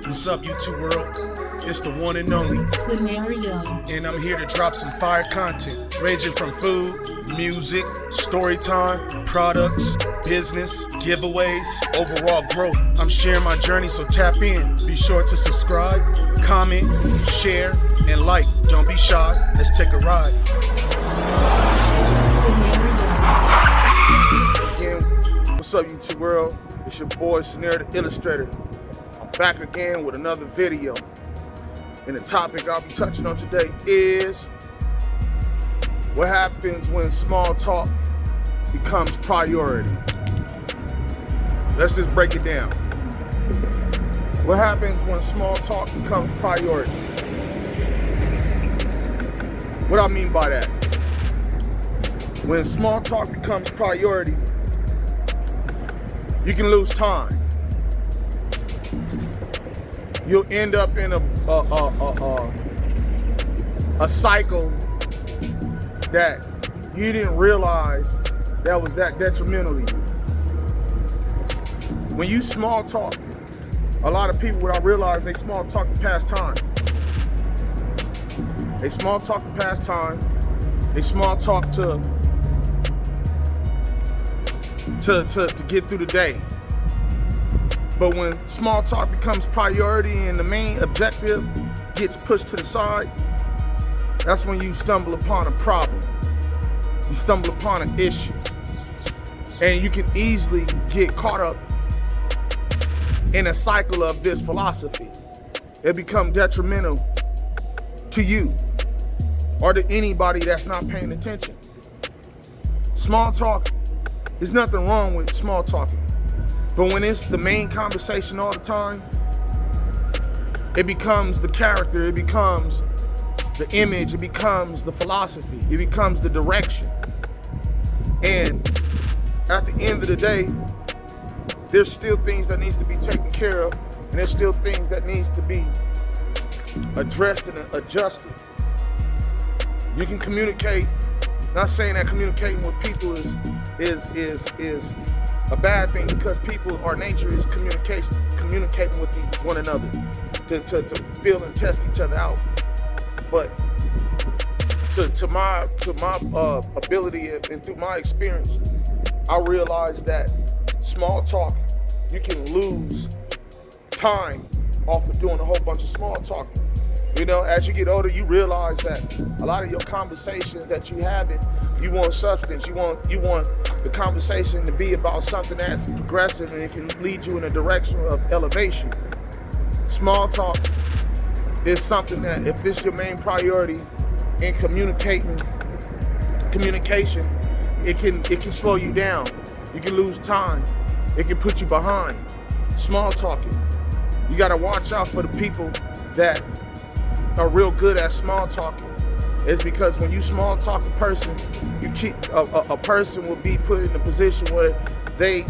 What's up, YouTube world? It's the one and only Scenario. and I'm here to drop some fire content, ranging from food, music, story time, products, business, giveaways, overall growth. I'm sharing my journey, so tap in. Be sure to subscribe, comment, share, and like. Don't be shy. Let's take a ride. Again, what's up, YouTube world? It's your boy Scenario the Illustrator. I'm back again with another video. And the topic I'll be touching on today is what happens when small talk becomes priority. Let's just break it down. What happens when small talk becomes priority? What I mean by that? When small talk becomes priority, you can lose time. You'll end up in a cycle that you didn't realize that was that detrimental to you. When you small talk, a lot of people without realizing they small talk to pass time. They small talk to pass time. They small talk to get through the day. But when small talk becomes priority and the main objective gets pushed to the side, that's when you stumble upon a problem. You stumble upon an issue. And you can easily get caught up in a cycle of this philosophy. It becomes detrimental to you or to anybody that's not paying attention. Small talk, there's nothing wrong with small talking. But when it's the main conversation all the time, it becomes the character, it becomes the image, it becomes the philosophy, it becomes the direction. And at the end of the day, there's still things that needs to be taken care of, and there's still things that needs to be addressed and adjusted. You can communicate, not saying that communicating with people is a bad thing, because people, our nature is communicating with one another to feel and test each other out. But to my ability and through my experience, I realized that small talk, you can lose time off of doing a whole bunch of small talking. You know, as you get older, you realize that a lot of your conversations that you having, you want substance. You want the conversation to be about something that's progressive and it can lead you in a direction of elevation. Small talk is something that, if it's your main priority in communication, it can slow you down. You can lose time. It can put you behind. Small talking. You gotta watch out for the people that are real good at small talking. It's because when you small talk a person, you keep a person will be put in a position where they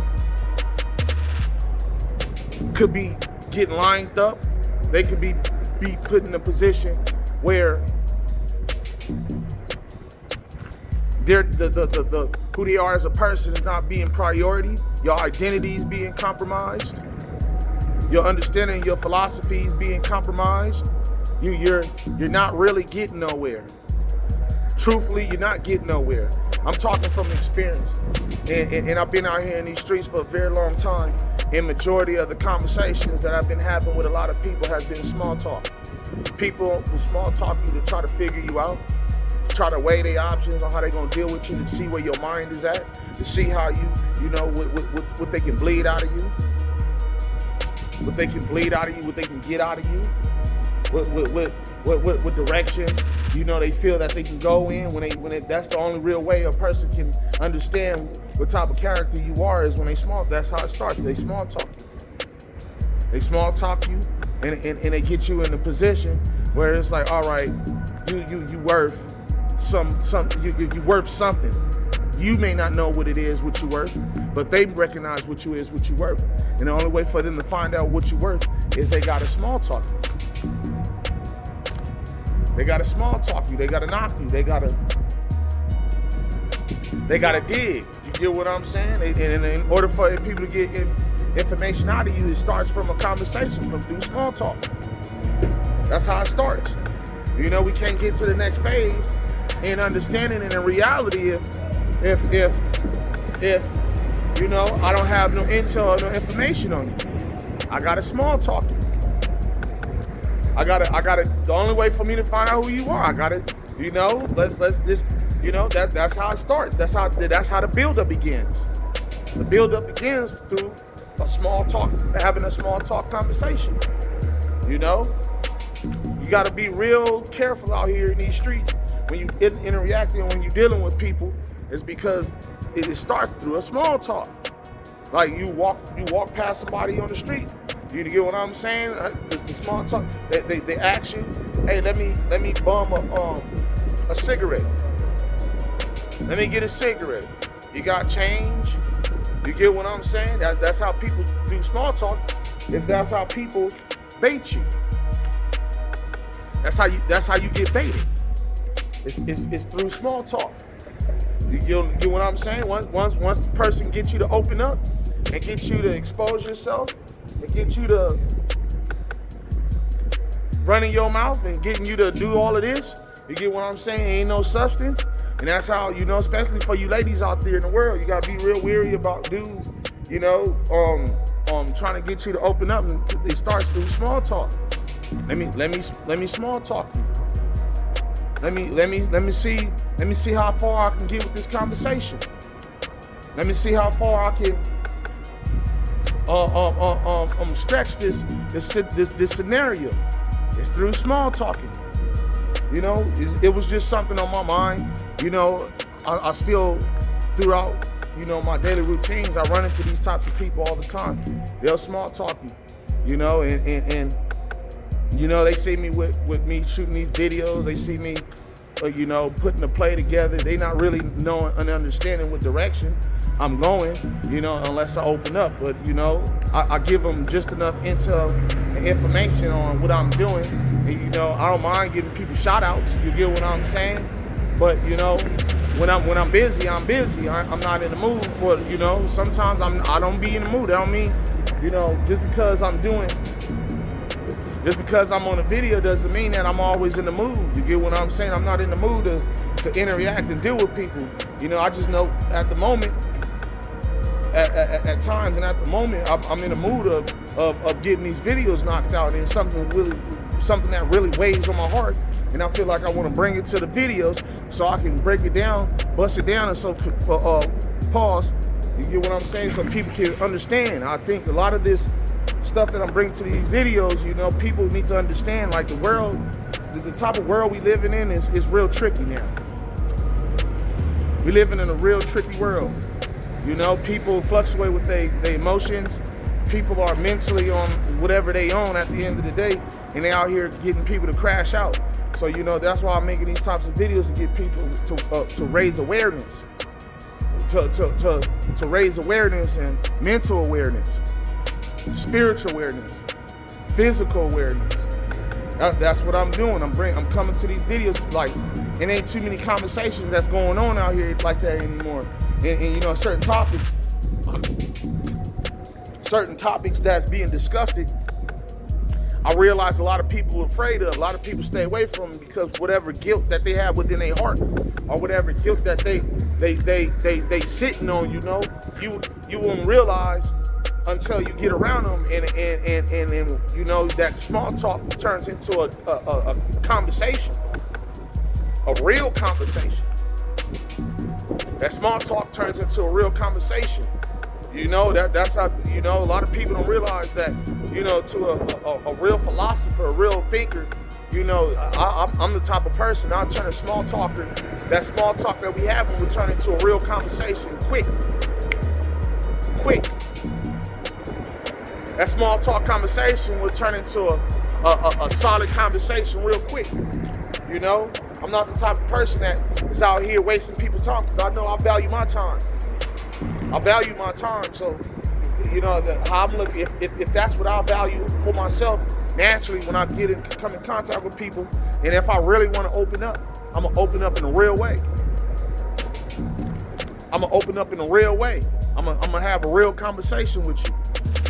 could be getting lined up. They could be put in a position where they're the who they are as a person is not being priority. Your identity is being compromised. Your understanding, your philosophy is being compromised. You're not really getting nowhere. Truthfully, you're not getting nowhere. I'm talking from experience. And I've been out here in these streets for a very long time. And majority of the conversations that I've been having with a lot of people has been small talk. People will small talk you to try to figure you out, try to weigh their options on how they're gonna deal with you, to see where your mind is at, to see how you know, what they can bleed out of you, what they can bleed out of you, what they can get out of you. What direction, you know, they feel that they can go in that's the only real way a person can understand what type of character you are, is when they small. That's how it starts. They small talk you. They small talk you, and they get you in a position where it's like, all right, you worth you worth something. You may not know what it is, what you worth, but they recognize what you worth. And the only way for them to find out what you worth is they gotta small talk you. They gotta small talk you. They gotta knock you. They gotta dig. You get what I'm saying? And in order for people to get information out of you, it starts from a conversation, from through small talk. That's how it starts. You know, we can't get to the next phase in understanding and in reality if you know, I don't have no intel or no information on you. I gotta small talk you. I gotta, the only way for me to find out who you are, I gotta, you know, let's just, you know, that's how it starts. That's how the build-up begins. The build-up begins through a small talk, having a small talk conversation. You know, you gotta be real careful out here in these streets when you interacting, when you're dealing with people. It's because it starts through a small talk. Like you walk past somebody on the street. You get what I'm saying? The small talk. They ask you, hey, let me bum a cigarette. Let me get a cigarette. You got change? You get what I'm saying? That's how people do small talk. That's how people bait you. That's how you get baited. It's through small talk. You get what I'm saying? Once the person gets you to open up and get you to expose yourself and get you to running your mouth and getting you to do all of this, you get what I'm saying? Ain't no substance. And that's how, you know, especially for you ladies out there in the world, you gotta be real weary about dudes, you know, trying to get you to open up, and it starts through small talk. Let me small talk you. Let me see how far I can get with this conversation. Let me see how far I can stretch this scenario. It's through small talking. You know, it was just something on my mind. You know, I still, throughout, you know, my daily routines, I run into these types of people all the time. They'll small talk you, you know, and you know, they see me with me shooting these videos. They see me, you know, putting the play together. They not really knowing and understanding what direction I'm going, you know, unless I open up. But, you know, I give them just enough intel and information on what I'm doing. And, you know, I don't mind giving people shout outs. You get what I'm saying? But, you know, when I'm busy, I'm busy. I'm not in the mood for, you know, sometimes I don't be in the mood. I don't mean, you know, just because I'm on a video doesn't mean that I'm always in the mood. You get what I'm saying? I'm not in the mood to interact and deal with people. You know, I just know at the moment, at times, and at the moment, I'm in the mood of getting these videos knocked out, and something that really weighs on my heart, and I feel like I want to bring it to the videos so I can break it down, bust it down, and so pause. You get what I'm saying? So people can understand. I think a lot of this stuff that I'm bringing to these videos, you know, people need to understand, like, the world, the type of world we living in is real tricky now. We living in a real tricky world. You know, people fluctuate with their emotions. People are mentally on whatever they own at the end of the day, and they out here getting people to crash out. So, you know, that's why I'm making these types of videos, to get people to raise awareness, to raise awareness and mental awareness, spiritual awareness, physical awareness. That's what I'm doing. I'm coming to these videos, like, it ain't too many conversations that's going on out here like that anymore. And you know, certain topics that's being discussed, I realize a lot of people are afraid of. A lot of people stay away from them because whatever guilt that they have within their heart, or whatever guilt that they sitting on, you know, you won't realize until you get around them, and you know, that small talk turns into a conversation, a real conversation. That small talk turns into a real conversation. You know, that's how, you know, a lot of people don't realize that, you know, to a real philosopher, a real thinker, you know, I'm the type of person, I'll turn a small talker, that small talk that we have, when we turn into a real conversation quick. That small talk conversation will turn into a solid conversation real quick, you know? I'm not the type of person that is out here wasting people's time, because I know I value my time. So, you know, how I'm looking, if that's what I value for myself, naturally, when I come in contact with people, and if I really want to open up, I'm going to open up in a real way. I'm going to have a real conversation with you.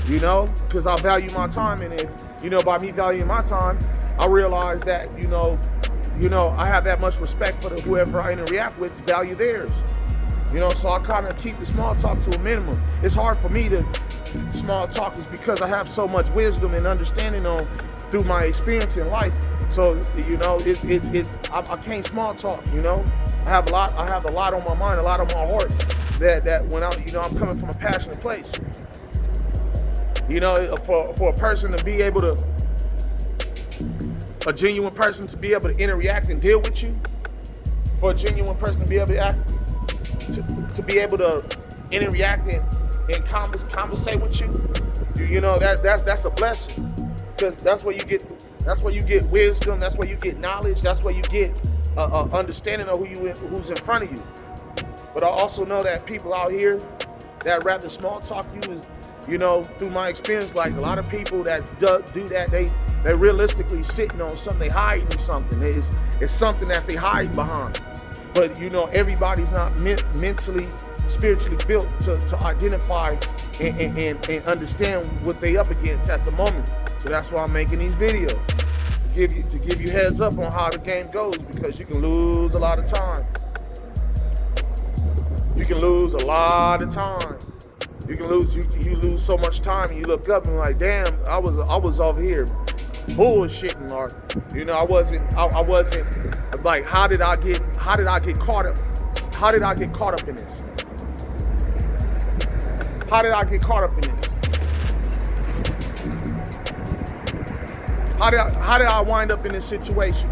you know, because I value my time. And if, you know, by me valuing my time, I realize that, you know, I have that much respect for whoever I interact with, value theirs. You know, so I kind of keep the small talk to a minimum. It's hard for me to small talk is because I have so much wisdom and understanding through my experience in life. So, you know, I can't small talk, you know. I have a lot on my mind, a lot on my heart that when I'm coming from a passionate place. You know, for a person to be able to, a genuine person to be able to interact and deal with you, for a genuine person to be able to be able to interact and conversate with you, you know, that's a blessing, because that's where you get wisdom, that's where you get knowledge, that's where you get understanding of who's in front of you. But I also know that people out here that rather small talk you is, you know, through my experience, like a lot of people that do that, they realistically sitting on something, they hiding something. It's something that they hide behind. But, you know, everybody's not mentally, spiritually built to identify and understand what they up against at the moment. So that's why I'm making these videos, to give you heads up on how the game goes, because you can lose a lot of time. You can lose a lot of time. You lose so much time, and you look up and you're like, damn, I was over here bullshitting, or, you know, I wasn't like, how did I get caught up? How did I get caught up in this? How did I get caught up in this? How did I wind up in this situation?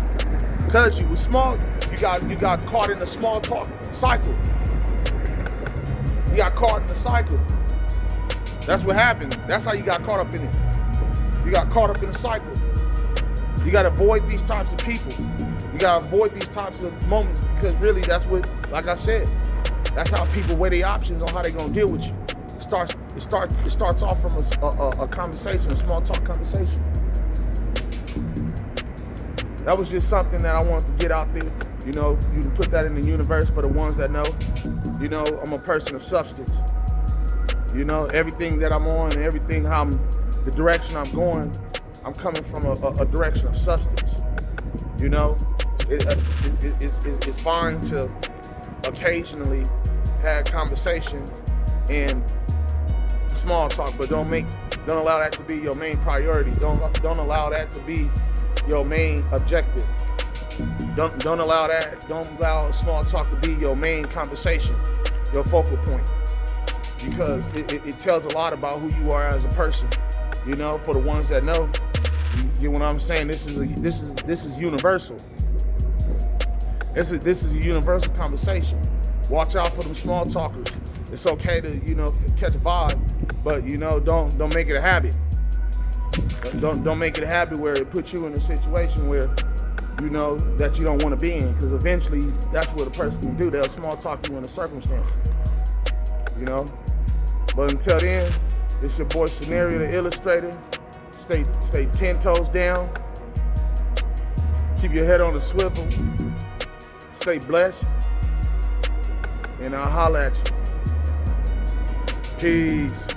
Because you were small, you got caught in a small talk cycle. You got caught in the cycle. That's what happened. That's how you got caught up in it. You got caught up in the cycle. You got to avoid these types of people. You got to avoid these types of moments, because really that's what, like I said, that's how people weigh their options on how they're going to deal with you. It starts off from a conversation, a small talk conversation. That was just something that I wanted to get out there. You know, you can put that in the universe for the ones that know. You know, I'm a person of substance. You know, everything that I'm on and everything the direction I'm going, I'm coming from a direction of substance. You know, it's fine to occasionally have conversations and small talk, but don't allow that to be your main priority. Don't allow that to be your main objective. Don't allow small talk to be your main conversation, your focal point, because it tells a lot about who you are as a person. You know, for the ones that know, you get what I'm saying. This is universal. This is a universal conversation. Watch out for them small talkers. It's okay to, you know, catch a vibe, but, you know, don't make it a habit. Don't make it a habit where it puts you in a situation where, you know, that you don't want to be in, because eventually that's what a person can do. They'll small talk you in a circumstance, you know. But until then, it's your boy Scenario the Illustrator. Stay 10 toes down. Keep your head on the swivel. Stay blessed. And I'll holler at you. Peace.